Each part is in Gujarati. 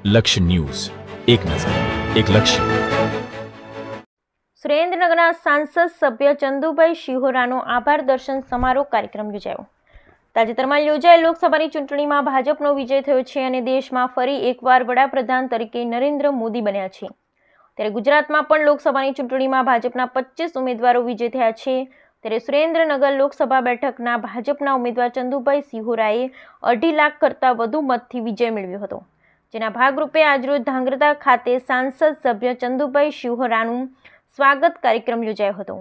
લક્ષ્ય ન્યૂઝ, એક નજર, એક લક્ષ્ય. સુરેન્દ્રનગરના સાંસદ સભ્ય ચંદુભાઈ શિહોરાનો આભાર દર્શન સમારોહ કાર્યક્રમ યોજાયો. તાજેતરમાં યોજાયેલ લોકસભાની ચૂંટણીમાં ભાજપનો વિજય થયો છે અને દેશમાં ફરી એકવાર વડાપ્રધાન તરીકે નરેન્દ્ર મોદી બન્યા છે. ત્યારે ગુજરાતમાં પણ લોકસભાની ચૂંટણીમાં ભાજપના 25 ઉમેદવારો વિજય થયા છે. ત્યારે સુરેન્દ્રનગર લોકસભા બેઠકના ભાજપના ઉમેદવાર ચંદુભાઈ શિહોરાએ 2.5 લાખ કરતાં વધુ મતથી વિજય મેળવ્યો હતો. જેના ભાગરૂપે આજરોજ ધાંગધ્રા ખાતે સાંસદ સભ્ય ચંદુભાઈ શિહોરાનું સ્વાગત કાર્યક્રમ યોજાયો હતો.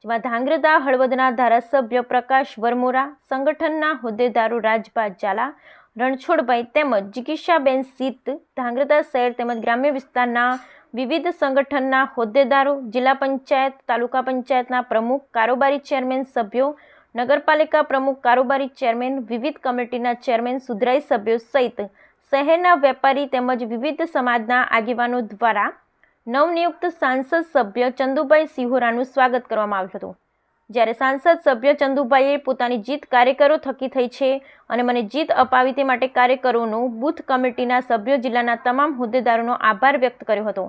જેમાં ધાંગધ્રા હળવદના ધારાસભ્ય પ્રકાશ વરમોરા, સંગઠનના હોદ્દેદારો રાજભા ઝાલા, રણછોડભાઈ તેમજ જિગીશાબેન સીત, ધાંગધ્રા શહેર તેમજ ગ્રામ્ય વિસ્તારના વિવિધ સંગઠનના હોદ્દેદારો, જિલ્લા પંચાયત, તાલુકા પંચાયતના પ્રમુખ, કારોબારી ચેરમેન સભ્યો, નગરપાલિકા પ્રમુખ, કારોબારી ચેરમેન, વિવિધ કમિટીના ચેરમેન, સુધરાઈ સભ્યો સહિત શહેરના વેપારી તેમજ વિવિધ સમાજના આગેવાનો દ્વારા નવનિયુક્ત સાંસદ સભ્ય ચંદુભાઈ શિહોરાનું સ્વાગત કરવામાં આવ્યું હતું. જ્યારે સાંસદ સભ્ય ચંદુભાઈએ પોતાની જીત કાર્યકરો થકી થઈ છે અને મને જીત અપાવી તે માટે કાર્યકરોનો, બૂથ કમિટીના સભ્યો, જિલ્લાના તમામ હોદ્દેદારોનો આભાર વ્યક્ત કર્યો હતો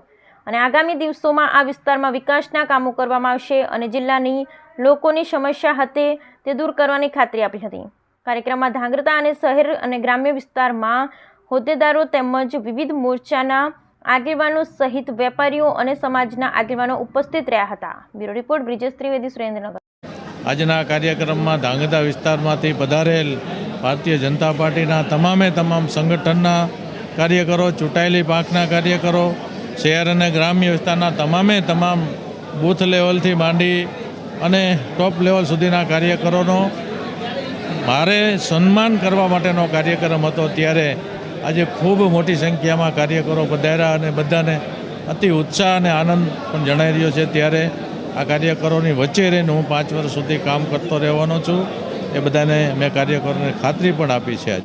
અને આગામી દિવસોમાં આ વિસ્તારમાં વિકાસના કામો કરવામાં આવશે અને જિલ્લાની લોકોની સમસ્યા હતી તે દૂર કરવાની ખાતરી આપી હતી. કાર્યક્રમમાં ધાંગધ્રા અને શહેર અને ગ્રામ્ય વિસ્તારમાં હોદ્દેદારો તેમજ વિવિધ મોરચાના આગેવાનો સહિત વેપારીઓ અને સમાજના આગેવાનો ઉપસ્થિત રહ્યા હતા. Bureau report Brijesh Trivedi, Surendranagar. આજના કાર્યક્રમમાં ધાંગધ્રા વિસ્તારમાંથી પધારેલ ભારતીય જનતા પાર્ટીના તમામ સંગઠનના કાર્યકરો, ચૂંટાયેલી પાંખના કાર્યકરો, શહેર અને ગ્રામ્ય વિસ્તારના તમામ બૂથ લેવલથી માંડી અને ટોપ લેવલ સુધીના કાર્યકરોનો ભારે સન્માન કરવા માટેનો કાર્યક્રમ હતો. ત્યારે આજે ખૂબ મોટી સંખ્યામાં કાર્યકરો પધાર્યા અને બધાને અતિ ઉત્સાહ અને આનંદ પણ જણાઈ રહ્યો છે. ત્યારે આ કાર્યકરોની વચ્ચે રહીને હું 5 વર્ષ સુધી કામ કરતો રહેવાનો છું એ બધાને મેં કાર્યકરોને ખાતરી પણ આપી છે.